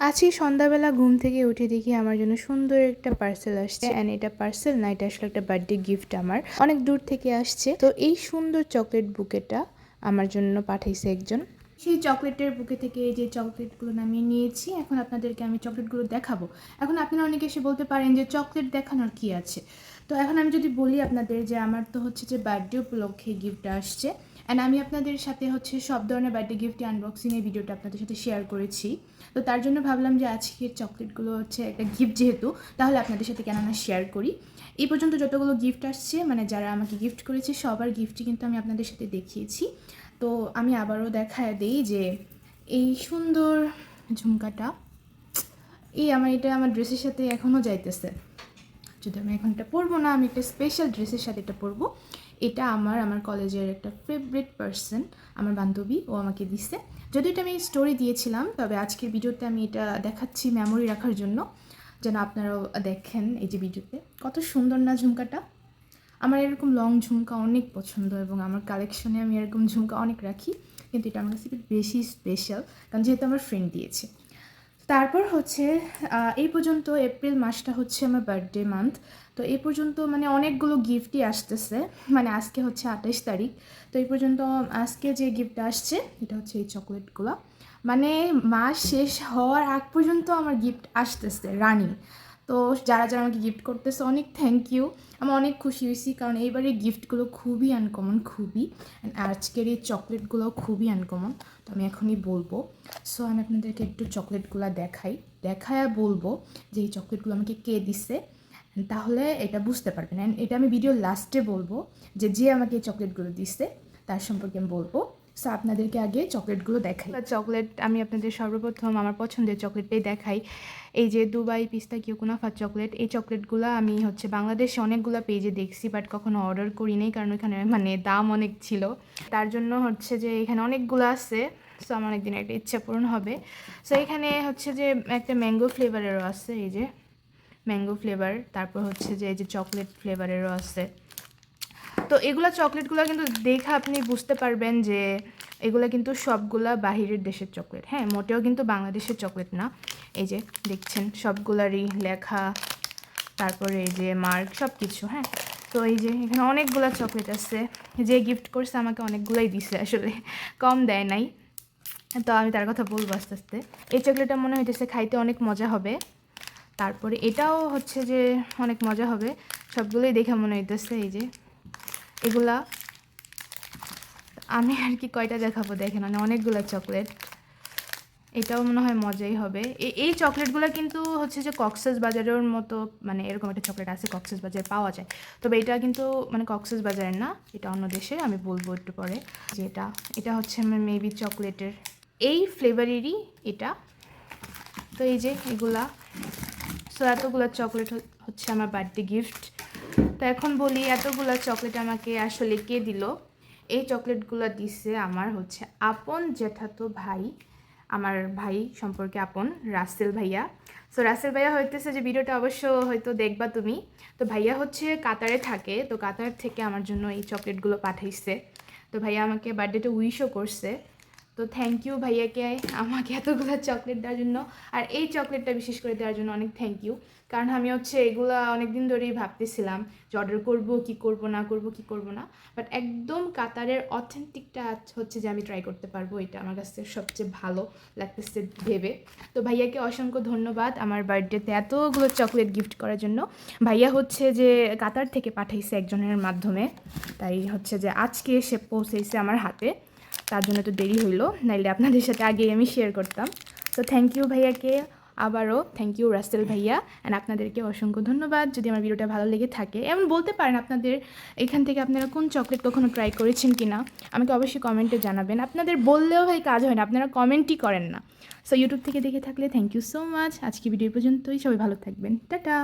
আজকে সন্ধ্যাবেলা ঘুম থেকে উঠে দেখি আমার জন্য সুন্দর একটা পার্সেল আসছে। অ্যান্ড এটা পার্সেল না, এটা আসলে একটা বার্থডে গিফট আমার অনেক দূর থেকে আসছে। তো এই সুন্দর চকলেট বুকেটা আমার জন্য পাঠাইছে একজন। সেই চকলেটের বুকে থেকে এই যে চকলেটগুলো নামিয়ে নিয়েছি। এখন আপনাদেরকে আমি চকলেটগুলো দেখাবো। এখন আপনারা অনেকে এসে বলতে পারেন যে চকলেট দেখানোর কি আছে। তো এখন আমি যদি বলি আপনাদের যে আমার তো হচ্ছে যে বার্থডে উপলক্ষে গিফট আসছে, অ্যান্ড আমি আপনাদের সাথে হচ্ছে সব ধরনের বার্থডে গিফট আনবক্সিংয়ের ভিডিওটা আপনাদের সাথে শেয়ার করেছি। তো তার জন্য ভাবলাম যে আজকের চকলেটগুলো হচ্ছে একটা গিফট যেহেতু, তাহলে আপনাদের সাথে কেন না শেয়ার করি। এই পর্যন্ত যতগুলো গিফট আসছে, মানে যারা আমাকে গিফট করেছে সবার গিফটই কিন্তু আমি আপনাদের সাথে দেখিয়েছি। তো আমি আবারও দেখায় দিই যে এই সুন্দর ঝুমকাটা, এটা আমার ড্রেসের সাথে এখনও যাইতেছে। যদি আমি এখন এটা পরবো না, আমি একটা স্পেশাল ড্রেসের সাথে এটা পরবো। এটা আমার কলেজের একটা ফেভারিট পার্সন, আমার বান্ধবী, ও আমাকে দিছে। যদি এটা আমি স্টোরি দিয়েছিলাম, তবে আজকের ভিডিওতে আমি এটা দেখাচ্ছি মেমোরি রাখার জন্য, যেন আপনারাও দেখেন। এই যে ভিডিওতে কত সুন্দর না ঝুমকাটা। আমার এরকম লং ঝুমকা অনেক পছন্দ এবং আমার কালেকশনে আমি এরকম ঝুমকা অনেক রাখি, কিন্তু এটা আমার কাছে একটু বেশি স্পেশাল, কারণ যেহেতু আমার ফ্রেন্ড দিয়েছে। তারপর হচ্ছে এই পর্যন্ত এপ্রিল মাসটা হচ্ছে আমার বার্থডে মান্থ। তো এই পর্যন্ত মানে অনেকগুলো গিফটই আসতেছে, মানে আজকে হচ্ছে 28 তারিখ। তো এই পর্যন্ত আজকে যে গিফট আসছে এটা হচ্ছে এই চকলেটগুলো। মানে মাস শেষ হওয়ার আগ পর্যন্ত আমার গিফট আসতেছে রানিং। তো যারা যারা আমাকে গিফট করতেছে অনেক থ্যাংক ইউ। আমি অনেক খুশি হয়েছি, কারণ এইবারের গিফটগুলো খুবই আনকমন, খুবই। আজকের এই চকলেটগুলো খুবই আনকমন। তো আমি এখনই বলবো। সো আমি আপনাদেরকে একটু চকলেটগুলো দেখায় বলবো যে এই চকলেটগুলো আমাকে কে দিছে, তাহলে এটা বুঝতে পারবেন। অ্যান্ড এটা আমি ভিডিও লাস্টে বলবো যে আমাকে এই চকলেটগুলো দিছে তার সম্পর্কে আমি বলবো। সো আপনাদেরকে আগে চকলেটগুলো দেখাই। চকলেট আমি আপনাদের সর্বপ্রথম আমার পছন্দের চকলেটটাই দেখাই। এই যে দুবাই পিস্তা কিউ কুনাফা চকলেট, এই চকলেটগুলো আমি হচ্ছে বাংলাদেশে অনেকগুলো পেজে দেখছি, বাট কখনো অর্ডার করি নাই, কারণ এখানে মানে দাম অনেক ছিল। তার জন্য হচ্ছে যে এখানে অনেকগুলো আছে। সো আমার অনেকদিন একটা ইচ্ছা পূরণ হবে। সো এখানে হচ্ছে যে একটা ম্যাঙ্গো ফ্লেভারেরও আছে, এই যে ম্যাঙ্গো ফ্লেভার। তারপর হচ্ছে যে এই যে চকলেট ফ্লেভারেরও আছে। তো এগুলো চকলেটগুলো কিন্তু দেখে আপনি বুঝতে পারবেন যে এগুলো কিন্তু সবগুলা বাহিরের দেশের চকলেট। হ্যাঁ, মোটেও কিন্তু বাংলাদেশের চকলেট না। এই যে দেখছেন সবগুলারই লেখা, তারপরে এই যে মার্ক, সব কিছু। হ্যাঁ, তো এই যে এখানে অনেকগুলো চকলেট আছে। যে গিফট করছে আমাকে অনেকগুলোই দিছে, আসলে কম দেয় নাই। তো আমি তার কথা বলবো আস্তে আস্তে। এই চকলেটটা মনে হইতেছে খাইতে অনেক মজা হবে। তারপরে এটাও হচ্ছে যে অনেক মজা হবে। সবগুলোই দেখে মনে হইতেছে। এই যে এগুলা আমি আর কি কয়টা দেখাবো, দেখেন মানে অনেকগুলো চকলেট। এটাও মনে হয় মজাই হবে। এই চকলেটগুলো কিন্তু হচ্ছে যে কক্সেস বাজারের মতো, মানে এরকম একটা চকলেট আছে কক্সেস বাজারে পাওয়া যায়। তবে এটা কিন্তু মানে কক্সেস বাজারের না, এটা অন্য দেশে, আমি বলবো একটু পরে। যে এটা হচ্ছে আমার মেবি চকলেটের এই ফ্লেভারেরই এটা। তো এই যে এগুলা, সো এতগুলো চকলেট হচ্ছে আমার বার্থডে গিফট। তো এখন বলি এতগুলো চকলেট আমাকে আসলে কে দিল। এই চকলেটগুলো দিছে আমার হচ্ছে আপন জ্যাঠাতো ভাই, আমার ভাই সম্পর্কে আপন, রাসেল ভাইয়া। সো রাসেল ভাইয়া হইতেছে যে ভিডিওটা অবশ্য হয়তো দেখবা তুমি। তো ভাইয়া হচ্ছে কাতারে থাকে, তো কাতার থেকে আমার জন্য এই চকলেটগুলো পাঠাইছে। তো ভাইয়া আমাকে বার্থডেতে উইশও করছে। তো থ্যাংক ইউ ভাইয়াকে আমাকে এতগুলো চকলেট দেওয়ার জন্য। আর এই চকলেটটা বিশেষ করে দেওয়ার জন্য অনেক থ্যাংক ইউ, কারণ আমি হচ্ছে এগুলো অনেক দিন ধরেই ভাবতেছিলাম যে অর্ডার করবো কি করবো না। বাট একদম কাতারের অথেন্টিকটা হচ্ছে যে আমি ট্রাই করতে পারবো, এটা আমার কাছে সবচেয়ে ভালো লাগতেছে ভেবে। তো ভাইয়াকে অসংখ্য ধন্যবাদ আমার বার্থডেতে এতগুলো চকলেট গিফট করার জন্য। ভাইয়া হচ্ছে যে কাতার থেকে পাঠাইছে একজনের মাধ্যমে, তাই হচ্ছে যে আজকে এসে পৌঁছেছে আমার হাতে। তার জন্য তো দেরি হইলো, নাইলে আপনাদের সাথে আগেই আমি শেয়ার করতাম। তো থ্যাংক ইউ ভাইয়াকে, আবারও থ্যাংক ইউ রাসেল ভাইয়া। অ্যান্ড আপনাদেরকে অসংখ্য ধন্যবাদ। যদি আমার ভিডিওটা ভালো লেগে থাকে, এমন বলতে পারেন আপনাদের এখান থেকে আপনারা কোন চকলেট কখনো ট্রাই করেছেন কি না, আমাকে অবশ্যই কমেন্টে জানাবেন। আপনাদের বললেও ভাই কাজ হয় না, আপনারা কমেন্টই করেন না। সো ইউটিউব থেকে দেখে থাকলে থ্যাংক ইউ সো মাচ। আজকে ভিডিও পর্যন্তই, সবাই ভালো থাকবেন, টাটা।